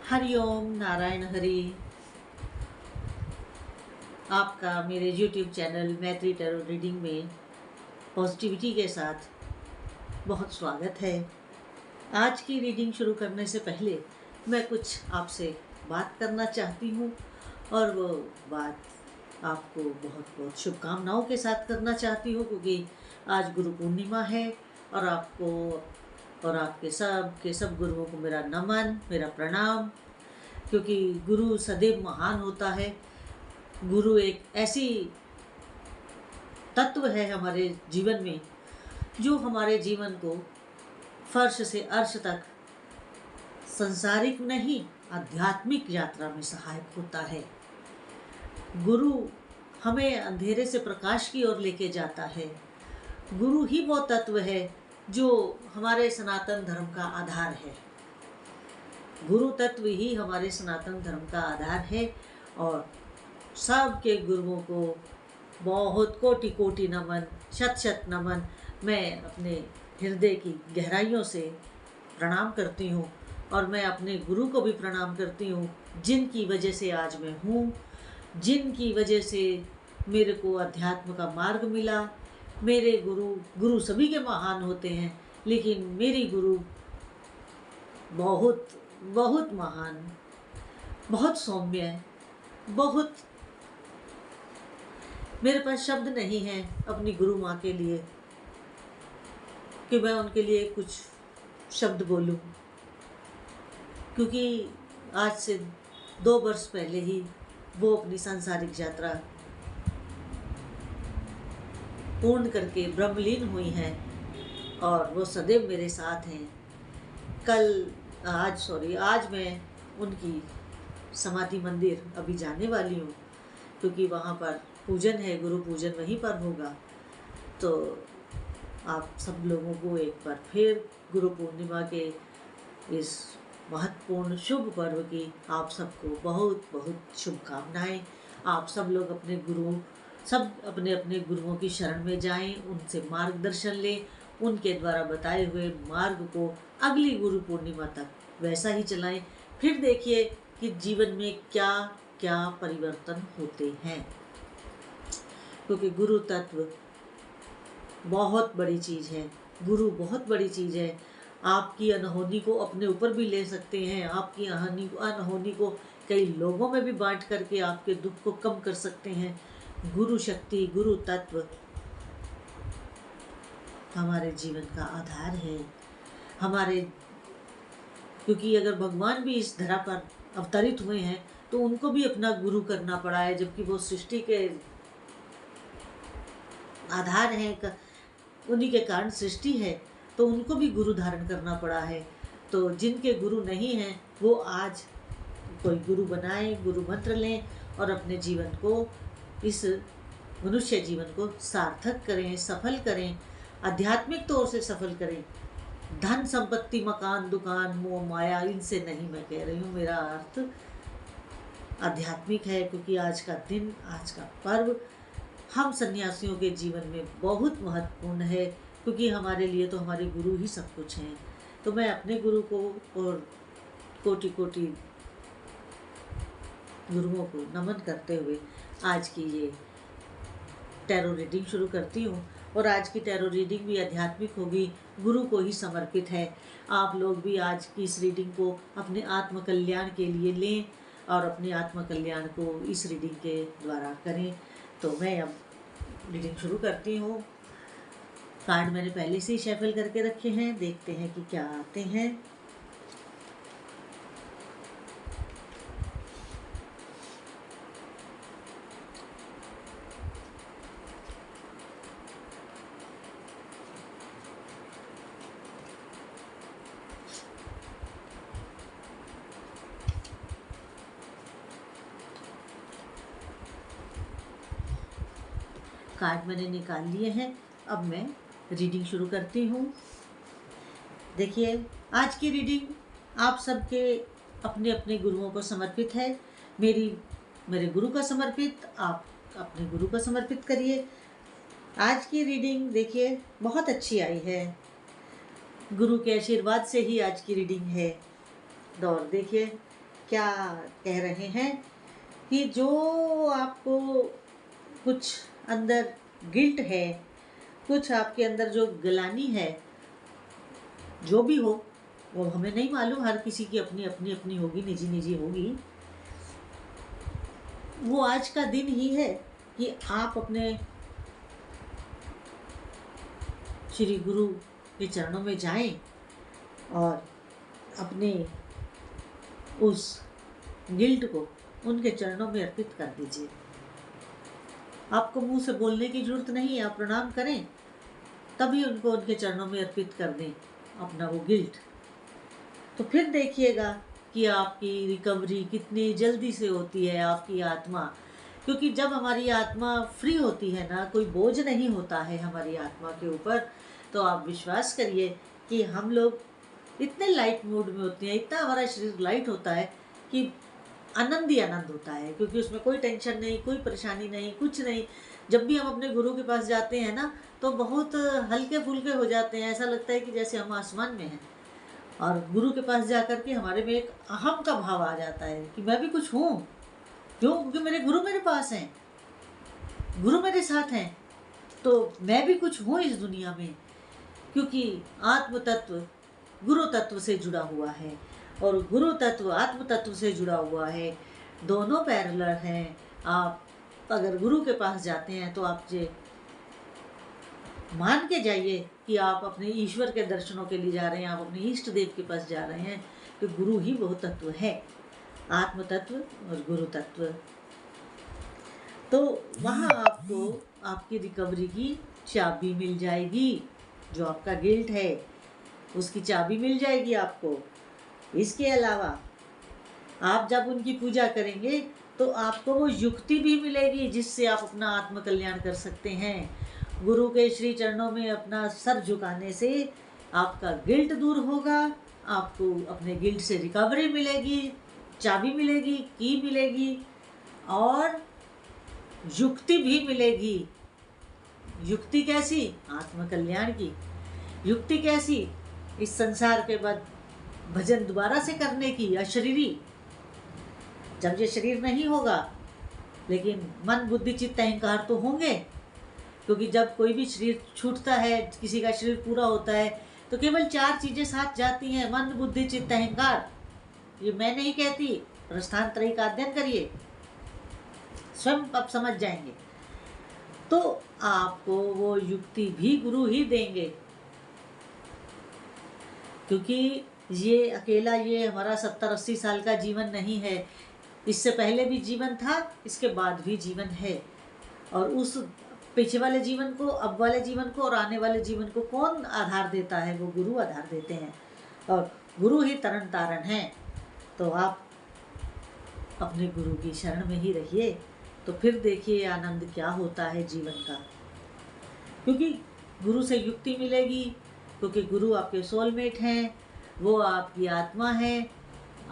हरिओम नारायण हरि। आपका मेरे YouTube channel मैत्री टैरो रीडिंग में पॉजिटिविटी के साथ बहुत स्वागत है। आज की रीडिंग शुरू करने से पहले मैं कुछ आपसे बात करना चाहती हूँ और वो बात आपको बहुत बहुत शुभकामनाओं के साथ करना चाहती हूँ, क्योंकि आज गुरु पूर्णिमा है और आपको और आपके सब गुरुओं को मेरा नमन, मेरा प्रणाम। क्योंकि गुरु सदैव महान होता है। गुरु एक ऐसी तत्व है हमारे जीवन में जो हमारे जीवन को फर्श से अर्श तक संसारिक नहीं आध्यात्मिक यात्रा में सहायक होता है। गुरु हमें अंधेरे से प्रकाश की ओर लेके जाता है। गुरु ही वो तत्व है जो हमारे सनातन धर्म का आधार है। गुरु तत्व ही हमारे सनातन धर्म का आधार है और सबके गुरुओं को बहुत कोटि कोटि नमन, शत शत नमन। मैं अपने हृदय की गहराइयों से प्रणाम करती हूँ और मैं अपने गुरु को भी प्रणाम करती हूँ, जिनकी वजह से आज मैं हूँ, जिनकी वजह से मेरे को अध्यात्म का मार्ग मिला। मेरे गुरु सभी के महान होते हैं, लेकिन मेरी गुरु बहुत बहुत महान, बहुत सौम्य, बहुत, मेरे पास शब्द नहीं है अपनी गुरु माँ के लिए कि मैं उनके लिए कुछ शब्द बोलूं, क्योंकि आज से 2 वर्ष पहले ही वो अपनी सांसारिक यात्रा पूर्ण करके ब्रह्मलीन हुई हैं और वो सदैव मेरे साथ हैं। आज मैं उनकी समाधि मंदिर अभी जाने वाली हूँ, क्योंकि वहाँ पर पूजन है, गुरु पूजन वहीं पर होगा। तो आप सब लोगों को एक बार फिर गुरु पूर्णिमा के इस महत्वपूर्ण शुभ पर्व की आप सबको बहुत बहुत शुभकामनाएं। आप सब लोग अपने अपने गुरुओं की शरण में जाएं, उनसे मार्गदर्शन लें, उनके द्वारा बताए हुए मार्ग को अगली गुरु पूर्णिमा तक वैसा ही चलाएं। फिर देखिए कि जीवन में क्या क्या परिवर्तन होते हैं, क्योंकि गुरु तत्व बहुत बड़ी चीज़ है। गुरु बहुत बड़ी चीज़ है। आपकी अनहोनी को अपने ऊपर भी ले सकते हैं, आपकी अनहोनी को कई लोगों में भी बांट करके आपके दुख को कम कर सकते हैं। गुरु शक्ति, गुरु तत्व हमारे जीवन का आधार है। क्योंकि अगर भगवान भी इस धरा पर अवतरित हुए हैं तो उनको भी अपना गुरु करना पड़ा है, जबकि वो सृष्टि के आधार है, उन्हीं के कारण सृष्टि है, तो उनको भी गुरु धारण करना पड़ा है। तो जिनके गुरु नहीं हैं वो आज कोई गुरु बनाए, गुरु मंत्र लें और अपने जीवन को, इस मनुष्य जीवन को सार्थक करें, सफल करें, आध्यात्मिक तौर से सफल करें। धन संपत्ति, मकान, दुकान, मोह माया, इनसे नहीं मैं कह रही हूँ। मेरा अर्थ आध्यात्मिक है, क्योंकि आज का दिन, आज का पर्व हम सन्यासियों के जीवन में बहुत महत्वपूर्ण है, क्योंकि हमारे लिए तो हमारे गुरु ही सब कुछ हैं। तो मैं अपने गुरु को और कोटि कोटि गुरुओं को नमन करते हुए आज की ये टैरो रीडिंग शुरू करती हूँ। और आज की टैरो रीडिंग भी आध्यात्मिक होगी, गुरु को ही समर्पित है। आप लोग भी आज की इस रीडिंग को अपने आत्म कल्याण के लिए लें और अपने आत्म कल्याण को इस रीडिंग के द्वारा करें। तो मैं अब रीडिंग शुरू करती हूँ। कार्ड मैंने पहले से ही शफल करके रखे हैं, देखते हैं कि क्या आते हैं। कार्ड मैंने निकाल लिए हैं, अब मैं रीडिंग शुरू करती हूँ। देखिए, आज की रीडिंग आप सबके अपने अपने गुरुओं को समर्पित है। मेरे गुरु का समर्पित, आप अपने गुरु को समर्पित करिए। आज की रीडिंग देखिए बहुत अच्छी आई है, गुरु के आशीर्वाद से ही आज की रीडिंग है। और देखिए क्या कह रहे हैं कि जो आपको कुछ अंदर गिल्ट है, कुछ आपके अंदर जो ग्लानि है, जो भी हो, वो हमें नहीं मालूम, हर किसी की अपनी अपनी अपनी होगी, निजी निजी होगी। वो आज का दिन ही है कि आप अपने श्री गुरु के चरणों में जाएं और अपने उस गिल्ट को उनके चरणों में अर्पित कर दीजिए। आपको मुंह से बोलने की जरूरत नहीं है, आप प्रणाम करें, तभी उनको उनके चरणों में अर्पित कर दें अपना वो गिल्ट। तो फिर देखिएगा कि आपकी रिकवरी कितनी जल्दी से होती है, आपकी आत्मा, क्योंकि जब हमारी आत्मा फ्री होती है ना, कोई बोझ नहीं होता है हमारी आत्मा के ऊपर, तो आप विश्वास करिए कि हम लोग इतने लाइट मूड में होते हैं, इतना हमारा शरीर लाइट होता है कि आनंद ही आनंद होता है, क्योंकि उसमें कोई टेंशन नहीं, कोई परेशानी नहीं, कुछ नहीं। जब भी हम अपने गुरु के पास जाते हैं ना, तो बहुत हल्के फुल्के हो जाते हैं, ऐसा लगता है कि जैसे हम आसमान में हैं। और गुरु के पास जाकर के हमारे में एक अहम का भाव आ जाता है कि मैं भी कुछ हूँ। क्यों? क्योंकि मेरे गुरु मेरे पास हैं, गुरु मेरे साथ हैं, तो मैं भी कुछ हूँ इस दुनिया में, क्योंकि आत्म तत्व गुरु तत्व से जुड़ा हुआ है और गुरु तत्व आत्म तत्व से जुड़ा हुआ है, दोनों पैरेलल हैं। आप अगर गुरु के पास जाते हैं तो आप ये मान के जाइए कि आप अपने ईश्वर के दर्शनों के लिए जा रहे हैं, आप अपने इष्ट देव के पास जा रहे हैं, कि गुरु ही वो तत्व है, आत्म तत्व और गुरु तत्व। तो वहाँ आपको आपकी रिकवरी की चाबी मिल जाएगी, जो आपका गिल्ट है उसकी चाबी मिल जाएगी आपको। इसके अलावा आप जब उनकी पूजा करेंगे तो आपको वो युक्ति भी मिलेगी जिससे आप अपना आत्म कल्याण कर सकते हैं। गुरु के श्री चरणों में अपना सर झुकाने से आपका गिल्ट दूर होगा, आपको अपने गिल्ट से रिकवरी मिलेगी, चाबी मिलेगी, की मिलेगी और युक्ति भी मिलेगी। युक्ति कैसी? आत्म कल्याण की युक्ति कैसी? इस संसार के बाद भजन दोबारा से करने की, अशरीरी, जब ये शरीर नहीं होगा, लेकिन मन बुद्धि चित्त अहंकार तो होंगे, क्योंकि जब कोई भी शरीर छूटता है, किसी का शरीर पूरा होता है, तो केवल 4 चीजें साथ जाती हैं, मन बुद्धि चित्त अहंकार। ये मैं नहीं कहती, प्रस्थान त्रयी का अध्ययन करिए, स्वयं आप समझ जाएंगे। तो आपको वो युक्ति भी गुरु ही देंगे, क्योंकि ये अकेला ये हमारा 70-80 साल का जीवन नहीं है, इससे पहले भी जीवन था, इसके बाद भी जीवन है। और उस पीछे वाले जीवन को, अब वाले जीवन को और आने वाले जीवन को कौन आधार देता है? वो गुरु आधार देते हैं, और गुरु ही तरण तारण है। तो आप अपने गुरु की शरण में ही रहिए, तो फिर देखिए आनंद क्या होता है जीवन का। क्योंकि गुरु से युक्ति मिलेगी, क्योंकि गुरु आपके सोलमेट हैं, वो आपकी आत्मा है,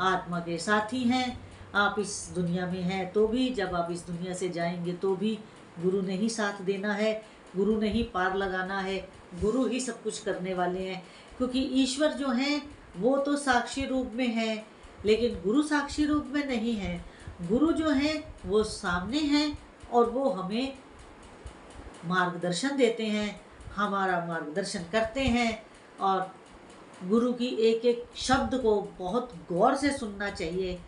आत्मा के साथी हैं। आप इस दुनिया में हैं तो भी, जब आप इस दुनिया से जाएंगे तो भी गुरु ने ही साथ देना है, गुरु ने ही पार लगाना है, गुरु ही सब कुछ करने वाले हैं। क्योंकि ईश्वर जो हैं वो तो साक्षी रूप में है, लेकिन गुरु साक्षी रूप में नहीं है। गुरु जो हैं वो सामने हैं और वो हमें मार्गदर्शन देते हैं, हमारा मार्गदर्शन करते हैं। और गुरु की एक एक शब्द को बहुत गौर से सुनना चाहिए।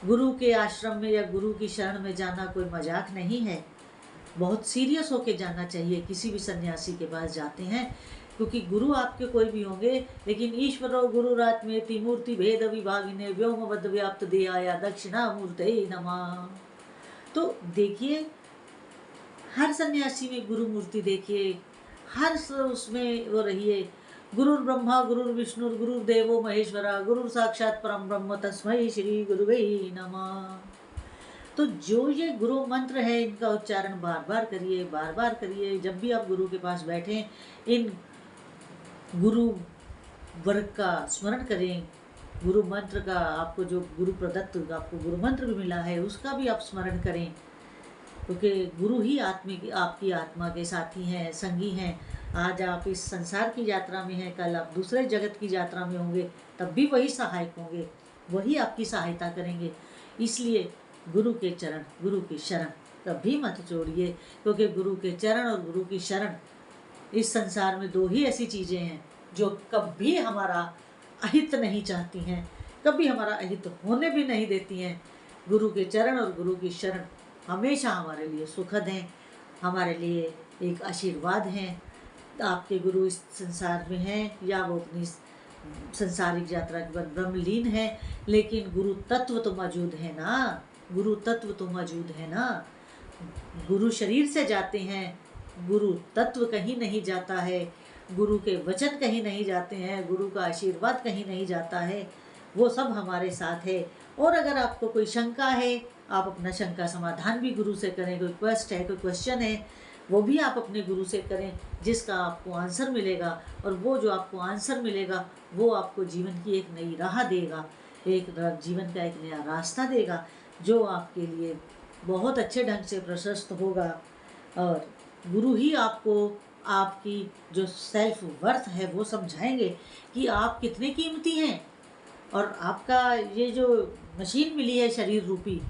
गुरु के आश्रम में या गुरु की शरण में जाना कोई मजाक नहीं है, बहुत सीरियस होके जाना चाहिए। किसी भी सन्यासी के पास जाते हैं, क्योंकि गुरु आपके कोई भी होंगे, लेकिन ईश्वरो गुरुरात्मेति मूर्ति भेद विभागिने व्योमवद् व्याप्त देहाय दक्षिणामूर्तये नमः। तो देखिए, हर सन्यासी में गुरु मूर्ति देखिए, हर उसमें वो रहिए। गुरुर् ब्रह्मा गुरुर् विष्णु गुरुर्देवो महेश्वरा गुरुर् साक्षात परम ब्रह्म तस्मै श्री गुरुवे नमः। तो जो ये गुरु मंत्र है, इनका उच्चारण बार बार करिए, बार बार करिए। जब भी आप गुरु के पास बैठें, इन गुरु वर्ग का स्मरण करें, गुरु मंत्र का, आपको जो गुरु प्रदत्त आपको गुरु मंत्र भी मिला है उसका भी आप स्मरण करें, क्योंकि गुरु ही आपकी आत्मा के साथी हैं, संगी हैं। आज आप इस संसार की यात्रा में हैं, कल आप दूसरे जगत की यात्रा में होंगे, तब भी वही सहायक होंगे। वही आपकी सहायता करेंगे। इसलिए गुरु के चरण, गुरु की शरण कभी मत छोड़िए, क्योंकि गुरु के चरण और गुरु की शरण, इस संसार में दो ही ऐसी चीज़ें हैं जो कभी हमारा अहित नहीं चाहती हैं, कभी हमारा अहित होने भी नहीं देती हैं। गुरु के चरण और गुरु की शरण हमेशा हमारे लिए सुखद हैं, हमारे लिए एक आशीर्वाद हैं। आपके गुरु इस संसार में हैं या वो अपनी संसारिक यात्रा के बाद ब्रह्मलीन है, लेकिन गुरु तत्व तो मौजूद है ना, गुरु तत्व तो मौजूद है ना। गुरु शरीर से जाते हैं, गुरु तत्व कहीं नहीं जाता है, गुरु के वचन कहीं नहीं जाते हैं, गुरु का आशीर्वाद कहीं नहीं जाता है, वो सब हमारे साथ है। और अगर आपको कोई शंका है, आप अपना शंका समाधान भी गुरु से करें। कोई क्वेस्ट है, कोई क्वेश्चन है, वो भी आप अपने गुरु से करें, जिसका आपको आंसर मिलेगा। और वो जो आपको आंसर मिलेगा वो आपको जीवन की एक नई राह देगा, एक जीवन का एक नया रास्ता देगा, जो आपके लिए बहुत अच्छे ढंग से प्रशस्त होगा। और गुरु ही आपको आपकी जो सेल्फ वर्थ है वो समझाएंगे कि आप कितने कीमती हैं। और आपका ये जो मशीन मिली है शरीर रूपी,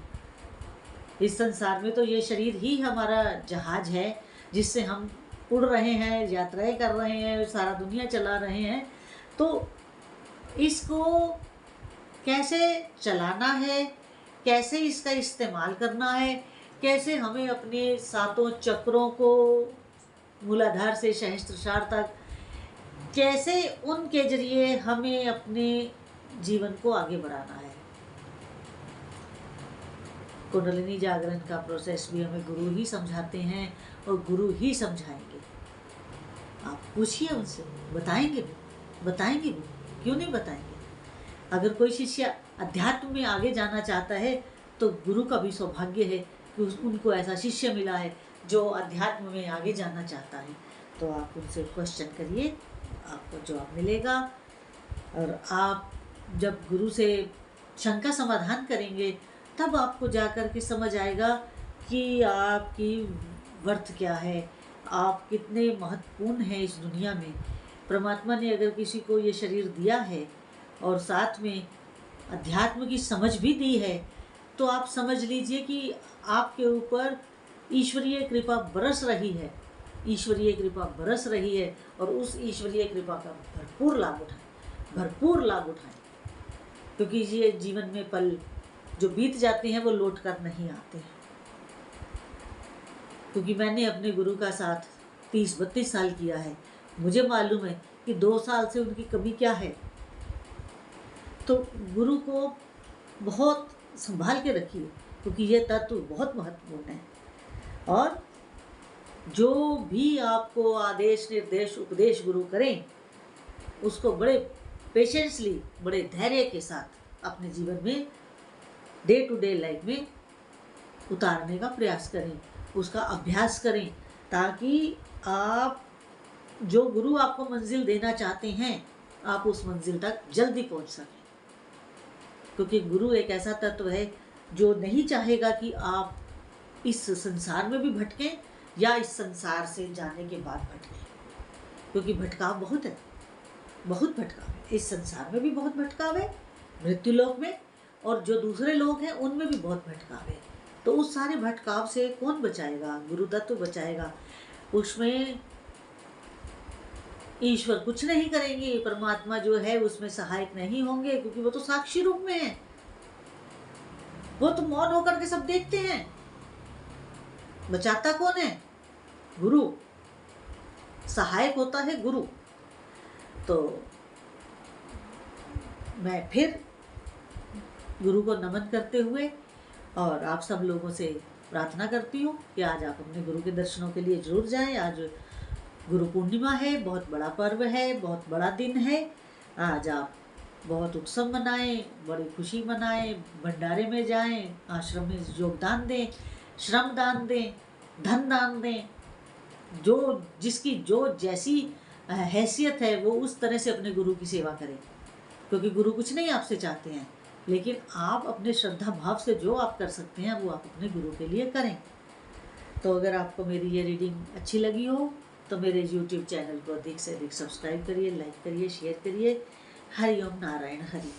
इस संसार में तो ये शरीर ही हमारा जहाज है, जिससे हम उड़ रहे हैं, यात्राएं कर रहे हैं, सारा दुनिया चला रहे हैं। तो इसको कैसे चलाना है, कैसे इसका इस्तेमाल करना है, कैसे हमें अपने सातों चक्रों को मूलाधार से सहस्त्रशार तक, कैसे उनके जरिए हमें अपने जीवन को आगे बढ़ाना है। कुंडलिनी जागरण का प्रोसेस भी हमें गुरु ही समझाते हैं और गुरु ही समझाएंगे। आप पूछिए उनसे, बताएंगे भी, क्यों नहीं बताएंगे। अगर कोई शिष्य अध्यात्म में आगे जाना चाहता है तो गुरु का भी सौभाग्य है कि उनको ऐसा शिष्य मिला है जो अध्यात्म में आगे जाना चाहता है। तो आप उनसे क्वेश्चन करिए, आपको जवाब मिलेगा। और आप जब गुरु से शंका समाधान करेंगे तब आपको जाकर के समझ आएगा कि आपकी वर्थ क्या है, आप कितने महत्वपूर्ण हैं इस दुनिया में। परमात्मा ने अगर किसी को ये शरीर दिया है और साथ में अध्यात्म की समझ भी दी है, तो आप समझ लीजिए कि आपके ऊपर ईश्वरीय कृपा बरस रही है, ईश्वरीय कृपा बरस रही है। और उस ईश्वरीय कृपा का भरपूर लाभ उठाएं, क्योंकि ये जीवन में पल जो बीत जाते हैं वो लौट कर नहीं आते हैं। क्योंकि मैंने अपने गुरु का साथ 30-32 साल किया है, मुझे मालूम है कि 2 साल से उनकी कमी क्या है। तो गुरु को बहुत संभाल के रखिए, क्योंकि ये तत्व बहुत महत्वपूर्ण है। और जो भी आपको आदेश, निर्देश, उपदेश गुरु करें, उसको बड़े पेशेंसली, बड़े धैर्य के साथ अपने जीवन में, डे टू डे लाइफ में उतारने का प्रयास करें, उसका अभ्यास करें, ताकि आप जो गुरु आपको मंजिल देना चाहते हैं, आप उस मंजिल तक जल्दी पहुंच सकें। क्योंकि गुरु एक ऐसा तत्व है जो नहीं चाहेगा कि आप इस संसार में भी भटकें या इस संसार से जाने के बाद भटकें। क्योंकि भटकाव बहुत है, बहुत भटकाव है, इस संसार में भी बहुत भटकाव है, मृत्यु लोक में, और जो दूसरे लोग हैं उनमें भी बहुत भटकाव है। तो उस सारे भटकाव से कौन बचाएगा? गुरु तत्व बचाएगा। उसमें ईश्वर कुछ नहीं करेंगे, परमात्मा जो है उसमें सहायक नहीं होंगे, क्योंकि वो तो साक्षी रूप में है, वो तो मौन होकर के सब देखते हैं। बचाता कौन है? गुरु। सहायक होता है गुरु। तो मैं फिर गुरु को नमन करते हुए और आप सब लोगों से प्रार्थना करती हूँ कि आज आप अपने गुरु के दर्शनों के लिए जरूर जाएं। आज गुरु पूर्णिमा है, बहुत बड़ा पर्व है, बहुत बड़ा दिन है। आज आप बहुत उत्सव मनाएं, बड़ी खुशी मनाएं, भंडारे में जाएं, आश्रम में योगदान दें, श्रम दान दें, धन दान दें। जो जिसकी जो जैसी हैसियत है वो उस तरह से अपने गुरु की सेवा करें, क्योंकि गुरु कुछ नहीं आपसे चाहते हैं, लेकिन आप अपने श्रद्धा भाव से जो आप कर सकते हैं वो आप अपने गुरु के लिए करें। तो अगर आपको मेरी ये रीडिंग अच्छी लगी हो तो मेरे YouTube चैनल को अधिक से अधिक सब्सक्राइब करिए, लाइक करिए, शेयर करिए। हरि ओम नारायण हरि।